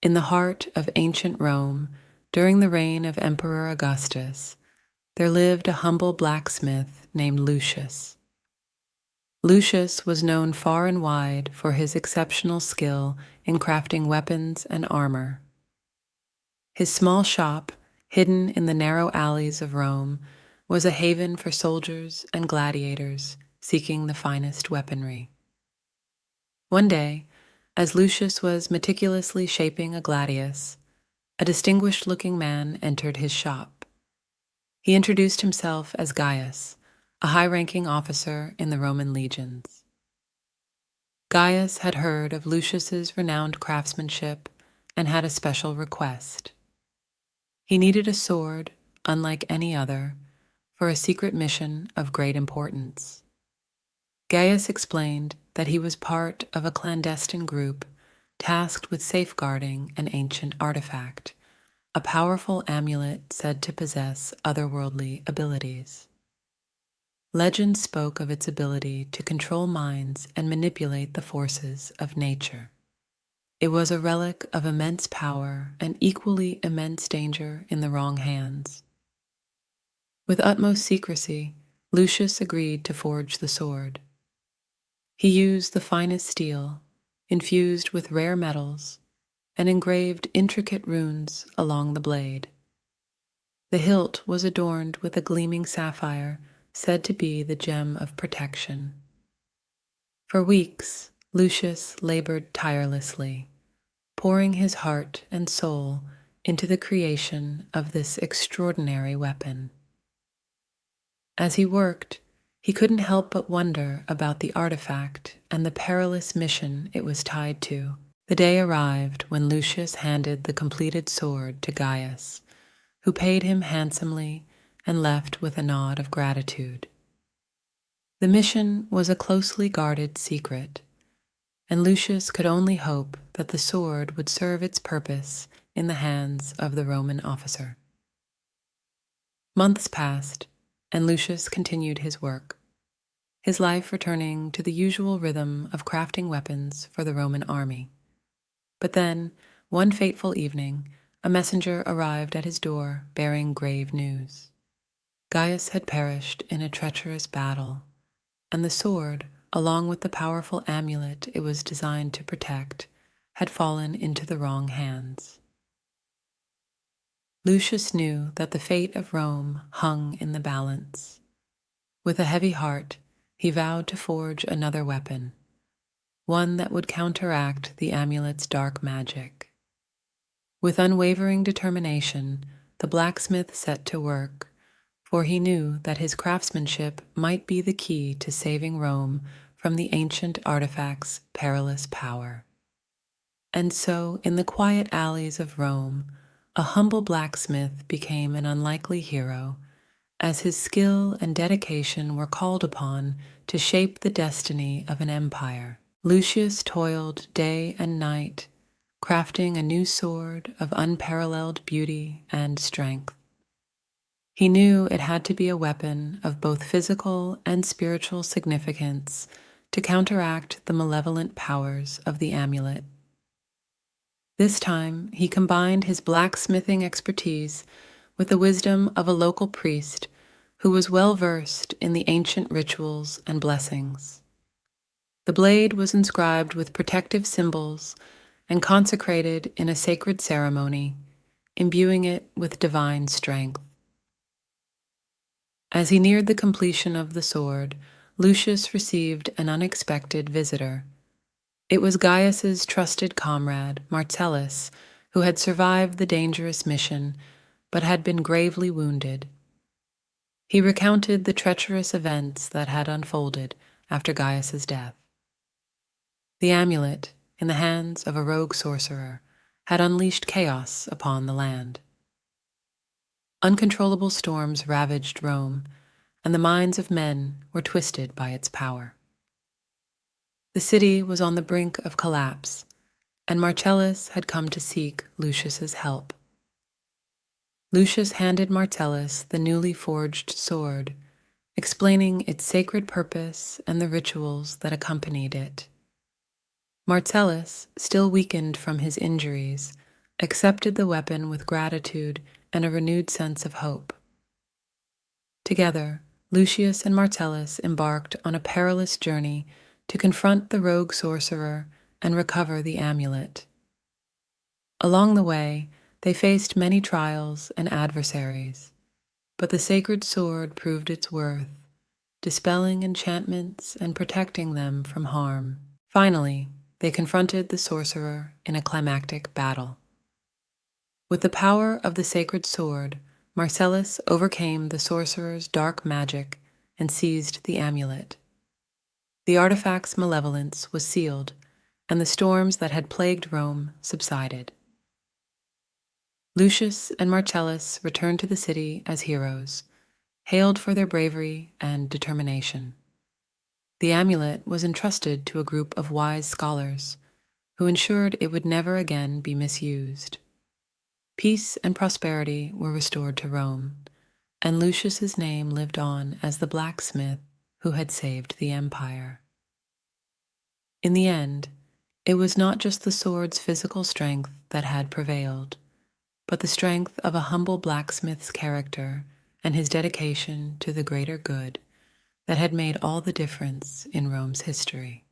In the heart of ancient Rome, during the reign of Emperor Augustus, there lived a humble blacksmith named Lucius. Lucius was known far and wide for his exceptional skill in crafting weapons and armor. His small shop, hidden in the narrow alleys of Rome, was a haven for soldiers and gladiators seeking the finest weaponry. One day, as Lucius was meticulously shaping a gladius, a distinguished-looking man entered his shop. He introduced himself as Gaius, a high-ranking officer in the Roman legions. Gaius had heard of Lucius's renowned craftsmanship and had a special request. He needed a sword, unlike any other, for a secret mission of great importance. Gaius explained that he was part of a clandestine group tasked with safeguarding an ancient artifact, a powerful amulet said to possess otherworldly abilities. Legend spoke of its ability to control minds and manipulate the forces of nature. It was a relic of immense power and equally immense danger in the wrong hands. With utmost secrecy, Lucius agreed to forge the sword. He used the finest steel, infused with rare metals, and engraved intricate runes along the blade. The hilt was adorned with a gleaming sapphire said to be the gem of protection. For weeks, Lucius labored tirelessly, pouring his heart and soul into the creation of this extraordinary weapon. As he worked, he couldn't help but wonder about the artifact and the perilous mission it was tied to. The day arrived when Lucius handed the completed sword to Gaius, who paid him handsomely and left with a nod of gratitude. The mission was a closely guarded secret, and Lucius could only hope that the sword would serve its purpose in the hands of the Roman officer. Months passed, and Lucius continued his work, his life returning to the usual rhythm of crafting weapons for the Roman army. But then, one fateful evening, a messenger arrived at his door bearing grave news. Gaius had perished in a treacherous battle, and the sword, along with the powerful amulet it was designed to protect, had fallen into the wrong hands. Lucius knew that the fate of Rome hung in the balance. With a heavy heart, he vowed to forge another weapon, one that would counteract the amulet's dark magic. With unwavering determination, the blacksmith set to work, for he knew that his craftsmanship might be the key to saving Rome from the ancient artifact's perilous power. And so, in the quiet alleys of Rome, a humble blacksmith became an unlikely hero, as his skill and dedication were called upon to shape the destiny of an empire. Lucius toiled day and night, crafting a new sword of unparalleled beauty and strength. He knew it had to be a weapon of both physical and spiritual significance to counteract the malevolent powers of the amulet. This time, he combined his blacksmithing expertise with the wisdom of a local priest who was well versed in the ancient rituals and blessings. The blade was inscribed with protective symbols and consecrated in a sacred ceremony, imbuing it with divine strength. As he neared the completion of the sword, Lucius received an unexpected visitor. It was Gaius's trusted comrade, Marcellus, who had survived the dangerous mission, but had been gravely wounded. He recounted the treacherous events that had unfolded after Gaius's death. The amulet, in the hands of a rogue sorcerer, had unleashed chaos upon the land. Uncontrollable storms ravaged Rome, and the minds of men were twisted by its power. The city was on the brink of collapse, and Marcellus had come to seek Lucius's help. Lucius handed Marcellus the newly forged sword, explaining its sacred purpose and the rituals that accompanied it. Marcellus, still weakened from his injuries, accepted the weapon with gratitude and a renewed sense of hope. Together, Lucius and Martellus embarked on a perilous journey to confront the rogue sorcerer and recover the amulet. Along the way, they faced many trials and adversaries, but the sacred sword proved its worth, dispelling enchantments and protecting them from harm. Finally, they confronted the sorcerer in a climactic battle. With the power of the sacred sword, Marcellus overcame the sorcerer's dark magic and seized the amulet. The artifact's malevolence was sealed, and the storms that had plagued Rome subsided. Lucius and Marcellus returned to the city as heroes, hailed for their bravery and determination. The amulet was entrusted to a group of wise scholars who ensured it would never again be misused. Peace and prosperity were restored to Rome, and Lucius's name lived on as the blacksmith who had saved the empire. In the end, it was not just the sword's physical strength that had prevailed, but the strength of a humble blacksmith's character and his dedication to the greater good that had made all the difference in Rome's history.